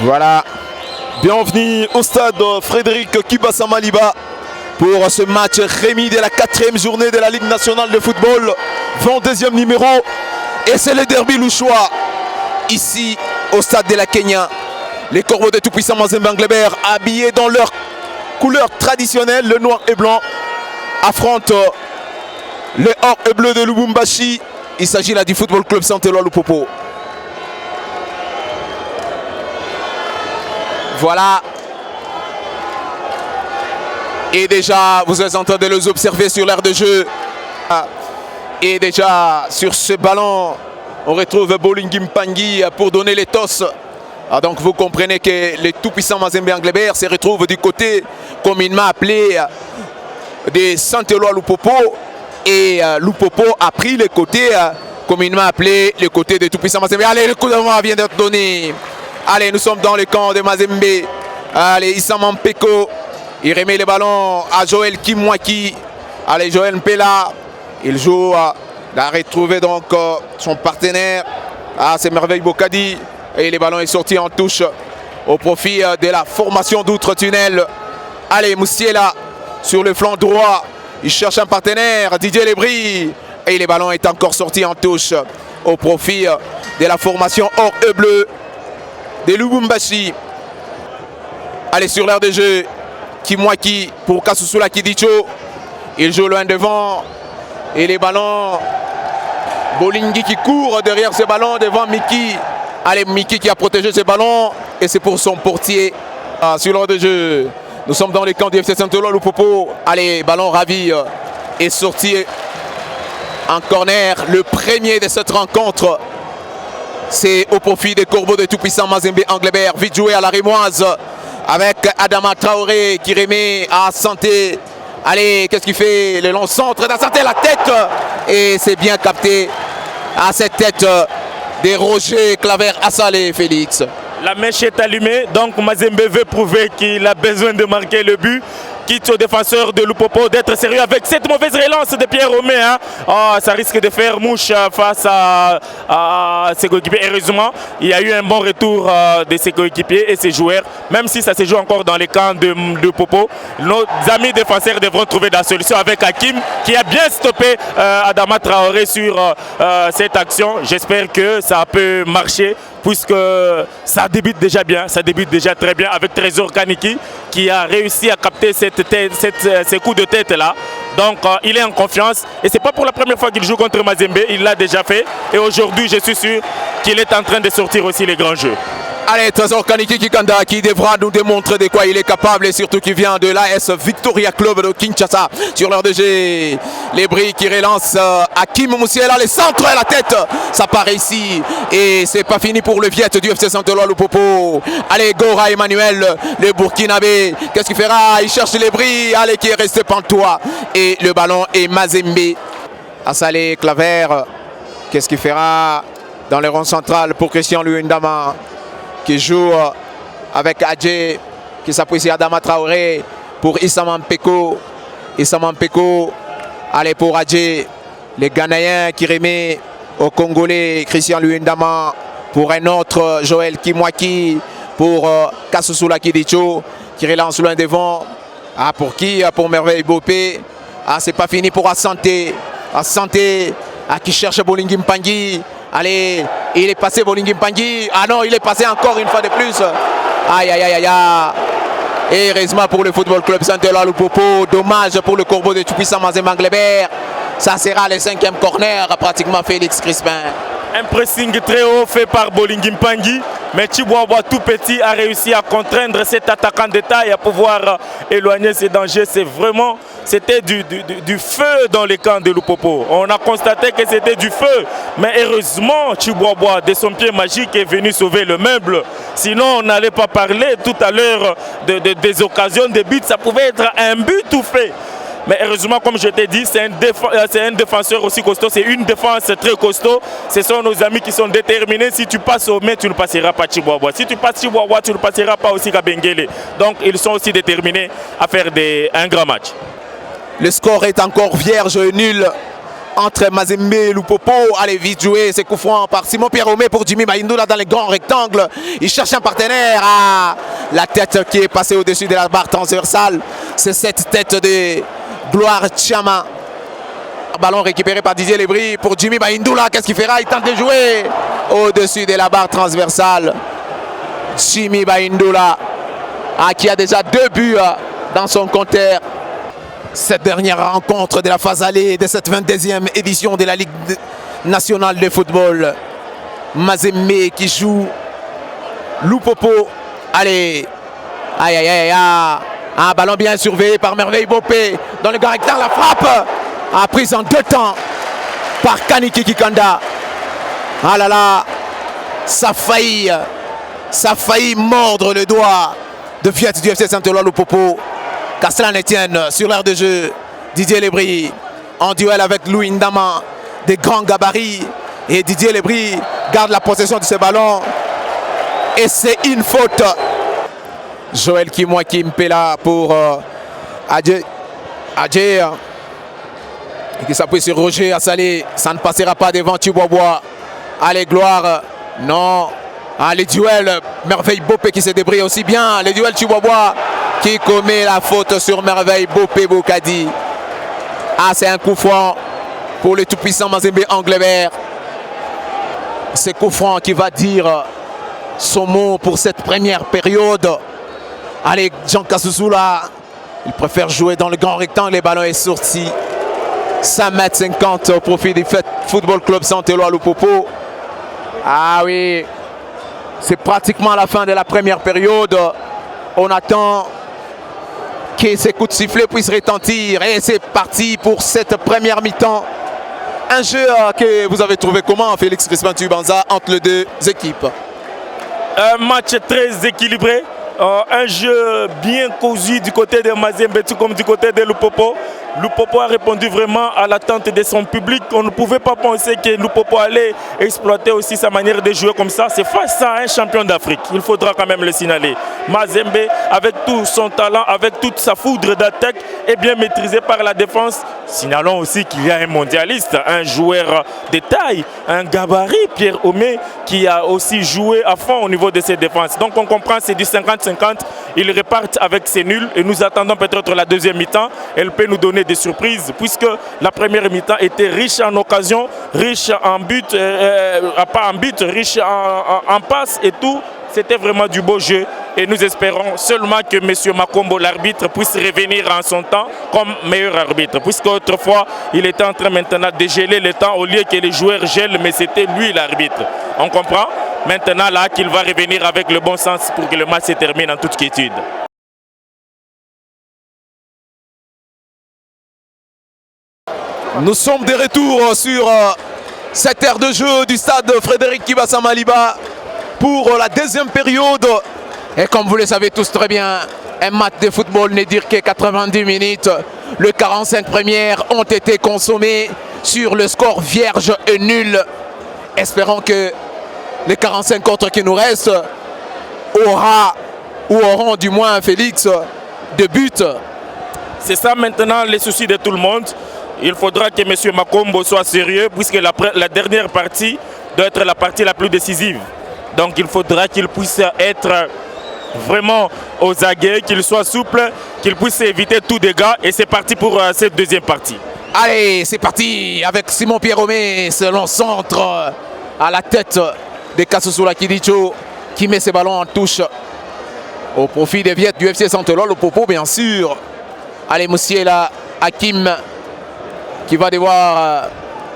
Voilà, bienvenue au stade Frédéric Kibasa Maliba pour ce match remis de la 4e journée de la Ligue nationale de football, 22e numéro, et c'est le derby louchois ici au stade de la Kenya. Les Corbeaux de tout-puissant Mazembe Anglebert, habillés dans leur couleur traditionnelle, le noir et blanc, affrontent le or et bleu de Lubumbashi. Il s'agit là du Football Club Saint-Éloi Lupopo. Voilà. Et déjà, vous êtes en train de les observer sur l'aire de jeu. Et déjà, sur ce ballon, on retrouve Bolingi Mpangi pour donner les tosses. Donc vous comprenez que le tout-puissant Mazembe Anglebert se retrouve du côté, comme il m'a appelé, de Saint-Éloi Lupopo. Et Lupopo a pris le côté, comme il m'a appelé, le côté de tout-puissant Mazembe. Allez, le coup de main vient d'être donné. Allez, nous sommes dans le camp de Mazembe. Allez, Issa Mampeko. Il remet le ballon à Joël Kimwaki. Allez, Joël Mpela. Il joue. Il a retrouvé donc son partenaire. C'est Merveille Bokadi. Et le ballon est sorti en touche au profit de la formation d'outre-tunnel. Allez, Moussiela sur le flanc droit. Il cherche un partenaire, Didier Lebris. Et le ballon est encore sorti en touche au profit de la formation or et bleu de Lubumbashi. Allez, sur l'aire de jeu, Kimwaki pour Kasusula Kidicho. Il joue loin devant. Et les ballons, Bolingi qui court derrière ce ballon devant Miki. Allez, Miki qui a protégé ce ballon. Et c'est pour son portier sur l'aire de jeu. Nous sommes dans les camps du FC Saint-Éloi Lupopo. Allez, ballon ravi est sorti en corner. Le premier de cette rencontre. C'est au profit des Corbeaux de tout-puissant Mazembe Anglebert. Vite joué à la Rémoise avec Adama Traoré qui remet à Santé. Allez, qu'est-ce qu'il fait? Le long centre d'Assanté, la tête. Et c'est bien capté à cette tête des Roger Claver Assalé, Félix. La mèche est allumée, donc Mazembe veut prouver qu'il a besoin de marquer le but. Quitte au défenseur de Lupopo d'être sérieux avec cette mauvaise relance de Pierre Romé. Ça risque de faire mouche face à ses coéquipiers. Heureusement, il y a eu un bon retour de ses coéquipiers et ses joueurs. Même si ça se joue encore dans les camps de Lupopo, nos amis défenseurs devront trouver la solution avec Hakim qui a bien stoppé Adama Traoré sur cette action. J'espère que ça peut marcher puisque ça débute déjà bien, ça débute déjà très bien avec Trésor Kaniki qui a réussi à capter ces coups de tête là. Donc il est en confiance et c'est pas pour la première fois qu'il joue contre Mazembe, il l'a déjà fait et aujourd'hui je suis sûr qu'il est en train de sortir aussi les grands jeux. Allez, Trésor Kaniki Kikanda qui devra nous démontrer de quoi il est capable et surtout qui vient de l'AS Victoria Club de Kinshasa sur l'heure de jeu. Les bris qui relance Hakim Moussiela, les centres à la tête. Ça part ici et c'est pas fini pour le Viet du FC Saint-Éloi Lupopo. Allez, Gora Emmanuel, le Burkinabé. Qu'est-ce qu'il fera? Il cherche les bris. Allez, qui est resté pantois. Et le ballon est Mazembe. Assalé Claver. Qu'est-ce qu'il fera dans le rond central pour Christian Luindama qui joue avec Adje, qui s'appuie sur Adama Traoré pour Issa Mampeko. Issa Mampeko, allez pour Adje, les Ghanéens qui remet au Congolais Christian Luindama pour un autre Joël Kimwaki pour Kasusula Kidicho qui relance loin devant. Pour qui? Pour Merveille Bopé. C'est pas fini pour Assanté. Assanté qui cherche Bolingi Mpangi. Allez, il est passé Bolingi Mpangi. Non, il est passé encore une fois de plus. Aïe, aïe, aïe, aïe. Et heureusement pour le Football Club Saint-Éloi Lupopo. Dommage pour le Corbeau de tout-puissant Mazembe Anglebert. Ça sera le 5e corner, pratiquement Félix Crispin. Un pressing très haut fait par Bolingi Mpangi. Mais Chiboabo tout petit a réussi à contraindre cet attaquant de taille à pouvoir éloigner ses dangers. C'était du feu dans les camps de Lupopo. On a constaté que c'était du feu. Mais heureusement, Chiboabo de son pied magique est venu sauver le meuble. Sinon, on n'allait pas parler tout à l'heure des occasions de but. Ça pouvait être un but tout fait. Mais heureusement, comme je t'ai dit, c'est un défenseur aussi costaud. C'est une défense très costaud. Ce sont nos amis qui sont déterminés. Si tu passes au mai, tu ne passeras pas Chiboabo. Si tu passes Chiboabo, tu ne passeras pas aussi Kabengele. Donc, ils sont aussi déterminés à faire un grand match. Le score est encore vierge, nul entre Mazembe et Lupopo. Allez, vite jouer, c'est coup franc par Simon Pierre-Romé pour Jimmy Baindoula dans les grands rectangles. Il cherche un partenaire. Ah, la tête qui est passée au-dessus de la barre transversale. C'est cette tête de Gloire Chama. Ballon récupéré par Didier Lebris pour Jimmy Baindoula. Qu'est-ce qu'il fera? Il tente de jouer au-dessus de la barre transversale. Jimmy Baindoula qui a déjà 2 buts dans son compteur. Cette dernière rencontre de la phase allée de cette 22e édition de la Ligue nationale de football. Mazembe qui joue Lupopo. Allez, aïe aïe aïe, un ballon bien surveillé par Merveille Bopé dans le grand rectangle. La frappe prise en 2 temps par Kaniki Kikanda. Ah là là, ça a failli mordre le doigt de Fiat du FC Saint-Éloi Lupopo. Qu'à cela ne tienne, sur l'aire de jeu, Didier Lebris en duel avec Louis Ndama, des grands gabarits. Et Didier Lebris garde la possession de ce ballon. Et c'est une faute. Joël Kimwa Kimpela pour Adje. Qui s'appuie sur Roger Assalé. Ça ne passera pas devant Tubois. Allez, Gloire. Non. Les duels, Merveille Bopé qui se débrouille aussi bien. Les duels Tubois qui commet la faute sur Merveille Bopé Bokadi. C'est un coup franc pour le tout-puissant Mazembe Anglebert. C'est coup franc qui va dire son mot pour cette première période. Allez, Jean Kasuzula, il préfère jouer dans le grand rectangle. Le ballon est sorti. 5,50 m au profit du Football Club Saint-Éloi Lupopo. Ah oui, c'est pratiquement la fin de la première période. On attend que ces coups de sifflet puissent retentir. Et c'est parti pour cette première mi-temps. Un jeu que vous avez trouvé comment, Félix Crispin-Tubanza, entre les deux équipes? Un match très équilibré. Un jeu bien cousu du côté de Mazembe tout comme du côté de Lupopo. Lupopo a répondu vraiment à l'attente de son public. On ne pouvait pas penser que Lupopo allait exploiter aussi sa manière de jouer comme ça. C'est face à un champion d'Afrique. Il faudra quand même le signaler. Mazembe, avec tout son talent, avec toute sa foudre d'attaque, est bien maîtrisé par la défense. Signalons aussi qu'il y a un mondialiste, un joueur de taille, un gabarit, Pierre Homé, qui a aussi joué à fond au niveau de ses défenses. Donc on comprend, c'est du 50-50. Ils repartent avec ses nuls et nous attendons peut-être la deuxième mi-temps. Elle peut nous donner des surprises puisque la première mi-temps était riche en occasions, riche en but, pas en but, riche en passes et tout. C'était vraiment du beau jeu et nous espérons seulement que M. Makombo, l'arbitre, puisse revenir en son temps comme meilleur arbitre. Puisque autrefois, il était en train maintenant de geler le temps au lieu que les joueurs gèlent, mais c'était lui l'arbitre. On comprend? Maintenant là qu'il va revenir avec le bon sens pour que le match se termine en toute quiétude. Nous sommes de retour sur cette aire de jeu du stade Frédéric Kibasa Maliba pour la deuxième période. Et comme vous le savez tous très bien, un match de football ne dure que 90 minutes. Les 45 premières ont été consommées sur le score vierge et nul. Espérons que les 45 autres qui nous restent auront du moins, Félix, de but. C'est ça maintenant les soucis de tout le monde. Il faudra que M. Makombo soit sérieux puisque la dernière partie doit être la partie la plus décisive. Donc il faudra qu'il puisse être vraiment aux aguets, qu'il soit souple, qu'il puisse éviter tout dégât. Et c'est parti pour cette deuxième partie. Allez, c'est parti avec Simon Pierre-Romé, selon centre à la tête de Kassusula Kidicho qui met ses ballons en touche au profit des Viettes du FC Saint-Éloi, le Popo bien sûr. Allez, Moussiela Hakim qui va devoir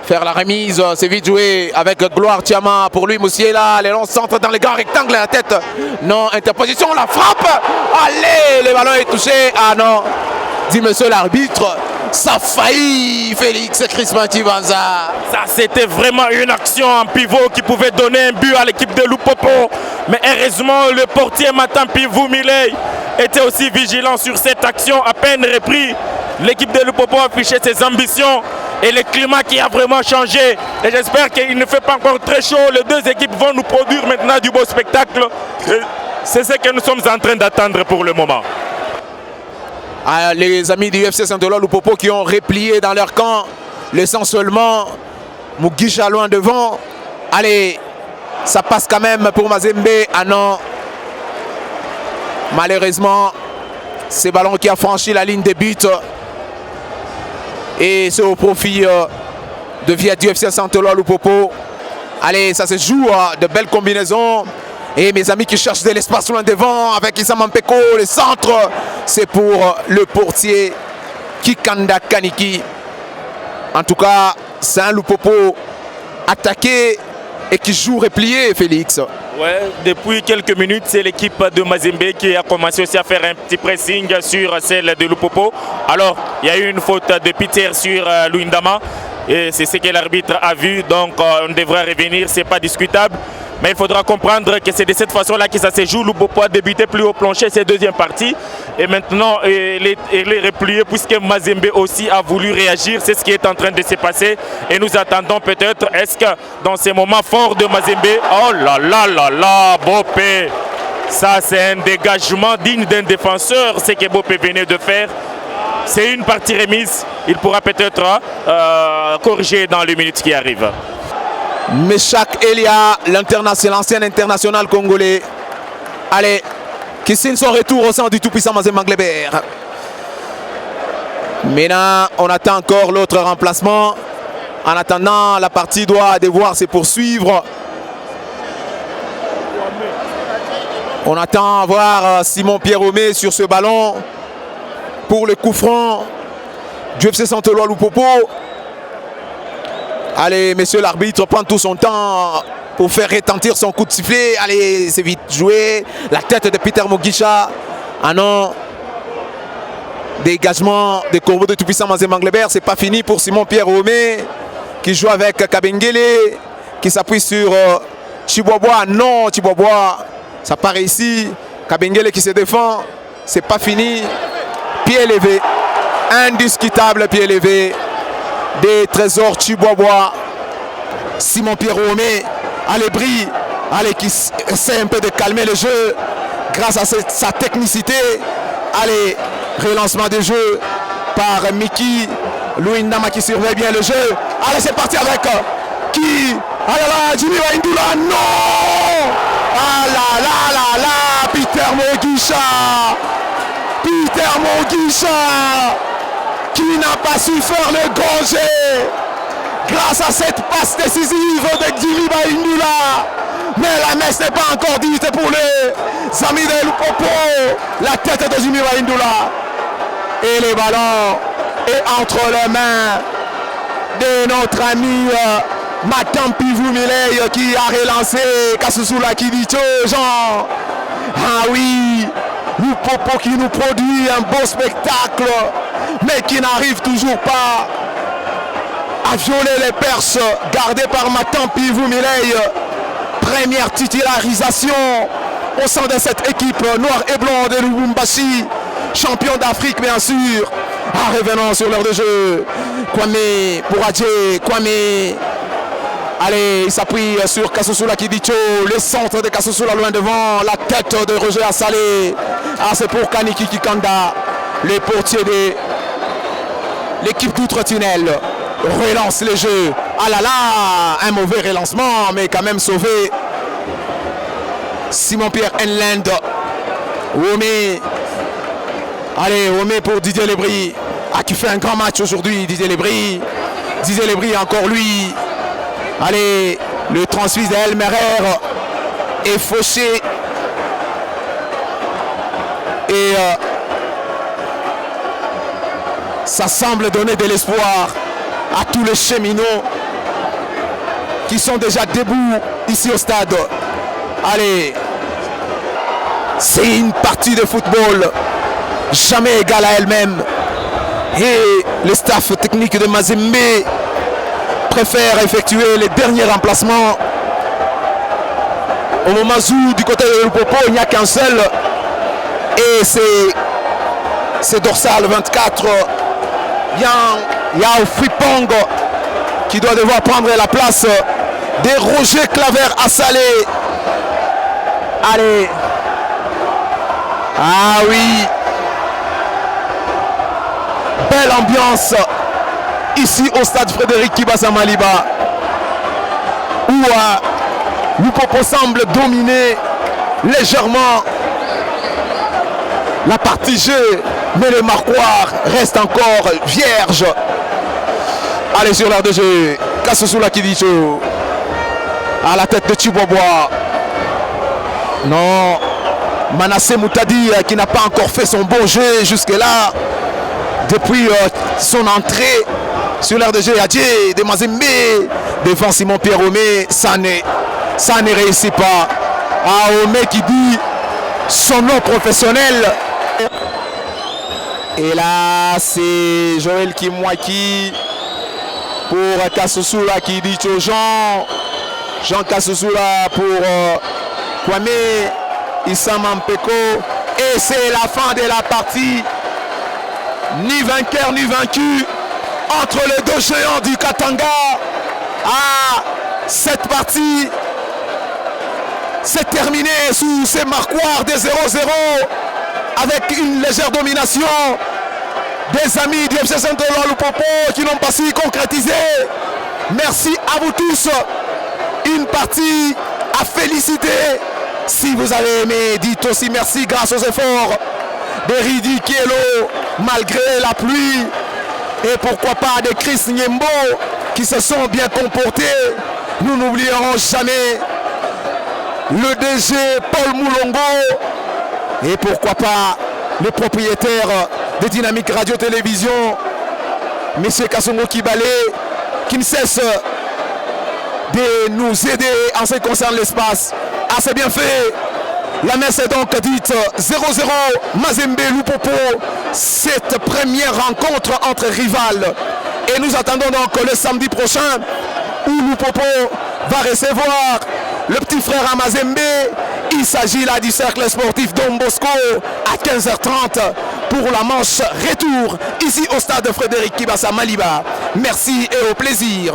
faire la remise. C'est vite joué avec Gloire Tiama pour lui. Moussiela, les longs centres dans les grands rectangles, la tête. Non, interposition, la frappe. Allez, le ballon est touché. Ah non, dit monsieur l'arbitre. Ça a failli, Félix Crispin-Tubanza. Ça, c'était vraiment une action en pivot qui pouvait donner un but à l'équipe de Lupopo. Mais heureusement, le portier Matan Pivou Milei était aussi vigilant sur cette action. À peine repris, l'équipe de Lupopo a affiché ses ambitions et le climat qui a vraiment changé. Et j'espère qu'il ne fait pas encore très chaud. Les deux équipes vont nous produire maintenant du beau spectacle. C'est ce que nous sommes en train d'attendre pour le moment. Les amis du FC Saint-Éloi Lupopo qui ont replié dans leur camp laissant seulement Mugisha loin devant. Allez, ça passe quand même pour Mazembe. Ah non, malheureusement, c'est ballon qui a franchi la ligne des buts. Et c'est au profit de Via du FC Saint-Éloi Lupopo. Allez, ça se joue, de belles combinaisons. Et mes amis qui cherchent de l'espace loin devant avec Issa Mampeko, le centre, c'est pour le portier Kikanda Kaniki. En tout cas, c'est un Lupopo attaqué et qui joue replié, Félix. Ouais, depuis quelques minutes, c'est l'équipe de Mazembe qui a commencé aussi à faire un petit pressing sur celle de Lupopo. Alors, il y a eu une faute de Peter sur Luindama. Et c'est ce que l'arbitre a vu, donc on devrait revenir, c'est pas discutable. Mais il faudra comprendre que c'est de cette façon-là que ça se joue. Lupopo a débuté plus haut plancher cette deuxième partie. Et maintenant, il est replié puisque Mazembe aussi a voulu réagir. C'est ce qui est en train de se passer. Et nous attendons peut-être, est-ce que dans ces moments forts de Mazembe, oh là là là là, Bopé, ça c'est un dégagement digne d'un défenseur, ce que Bopé venait de faire. C'est une partie remise. Il pourra peut-être corriger dans les minutes qui arrivent. Meshak Elia, l'ancien international congolais. Allez, qui signe son retour au sein du tout-puissant Mazembe Anglebert. Maintenant, on attend encore l'autre remplacement. En attendant, la partie doit devoir se poursuivre. On attend voir Simon Pierre-Romé sur ce ballon pour le coup franc du FC Saint-Éloi Lupopo. Allez, monsieur l'arbitre prend tout son temps pour faire retentir son coup de sifflet. Allez, c'est vite joué. La tête de Peter Mugisha. Ah non. Dégagement des corbeaux de tout-puissant Mazembe Anglebert. C'est pas fini pour Simon Pierre-Romé qui joue avec Kabengele, qui s'appuie sur Chibobois. Non, Chibobois, ça part ici. Kabengele qui se défend. C'est pas fini. Pied levé. Indiscutable pied levé. Des trésors Chibobois. Simon Pierre-Romé. Allez, brille. Allez, qui essaie un peu de calmer le jeu grâce à sa technicité. Allez, relancement de jeu par Miki. Luindama qui surveille bien le jeu. Allez, c'est parti avec qui? Ah là là, Jimmy Waindula. Non! Ah là là là là, Peter Mugisha. Peter Mugisha qui n'a pas su faire le grand jet grâce à cette passe décisive de Jimmy Waindula. Mais la messe n'est pas encore dite pour les amis de Lupopo. La tête de Jimmy Waindula et les ballons est entre les mains de notre ami Matampi Vumilei qui a relancé Kasussula Kidicho Jean. Ah oui, Lupopo qui nous produit un beau spectacle mais qui n'arrive toujours pas à violer les perches gardées par Matampi Vumilei. Première titularisation au sein de cette équipe noire et blanc de Lubumbashi, champion d'Afrique bien sûr. Revenons sur l'heure de jeu. Kwame Bouradier, Kwame. Allez, il s'appuie sur Kasussula Kidicho, le centre de Kasussula loin devant, la tête de Roger Assalé. Ah, c'est pour Kaniki Kikanda, le portier de l'équipe d'Outre-Tunnel. Relance le jeu. Ah là là, un mauvais relancement, mais quand même sauvé. Simon-Pierre Enland. Womé. Allez, Womé pour Didier Lebris. Ah, qui fait un grand match aujourd'hui, Didier Lebris. Didier Lebris, encore lui. Allez, le transfert d'Elmerer est fauché. Et ça semble donner de l'espoir à tous les cheminots qui sont déjà debout ici au stade. Allez, c'est une partie de football jamais égale à elle-même. Et le staff technique de Mazembe préfère effectuer les derniers remplacements. Au moment où du côté de Lupopo, il n'y a qu'un seul. Et c'est dorsal 24. Yao Fripong qui doit devoir prendre la place de Roger Claver Assalé. Allez. Ah oui. Belle ambiance ici au stade Frédéric Kibasa Maliba, où Lupopo semble dominer légèrement la partie jeu, mais le Marquois reste encore vierge. Allez, sur l'aire de jeu, Kasosula Kidicho à la tête de Chibobois. Non, Manassé Moutadi qui n'a pas encore fait son bon jeu jusque-là. Depuis son entrée sur l'aire de jeu, Adjé de Mazembe devant Simon Pierre-Romé, ça ne réussit pas. Omé qui dit son nom professionnel. Et là, c'est Joël Kimwaki pour Kasosula qui dit aux Jean Kasosula pour Kwame Issama Mpeko. Et c'est la fin de la partie. Ni vainqueur ni vaincu entre les deux géants du Katanga. Cette partie s'est terminée sous ces marquoirs de 0-0 avec une légère domination des amis du FC Saint-Eloi Lupopo qui n'ont pas su concrétiser. Merci à vous tous. Une partie à féliciter. Si vous avez aimé, dites aussi merci grâce aux efforts de Ridi Kielo malgré la pluie. Et pourquoi pas de Chris Nyembo qui se sont bien comportés. Nous n'oublierons jamais le DG Paul Moulongo. Et pourquoi pas le propriétaire de Dynamique Radio-Télévision, M. Kassongo Kibale, qui ne cesse de nous aider en ce qui concerne l'espace. C'est bien fait. La messe est donc dite 0-0 Mazembe Lupopo. Cette première rencontre entre rivales. Et nous attendons donc le samedi prochain où Lupopo va recevoir le petit frère à Mazembe. Il s'agit là du cercle sportif Don Bosco à 15h30 pour la manche retour ici au stade Frédéric Kibasa Maliba. Merci et au plaisir.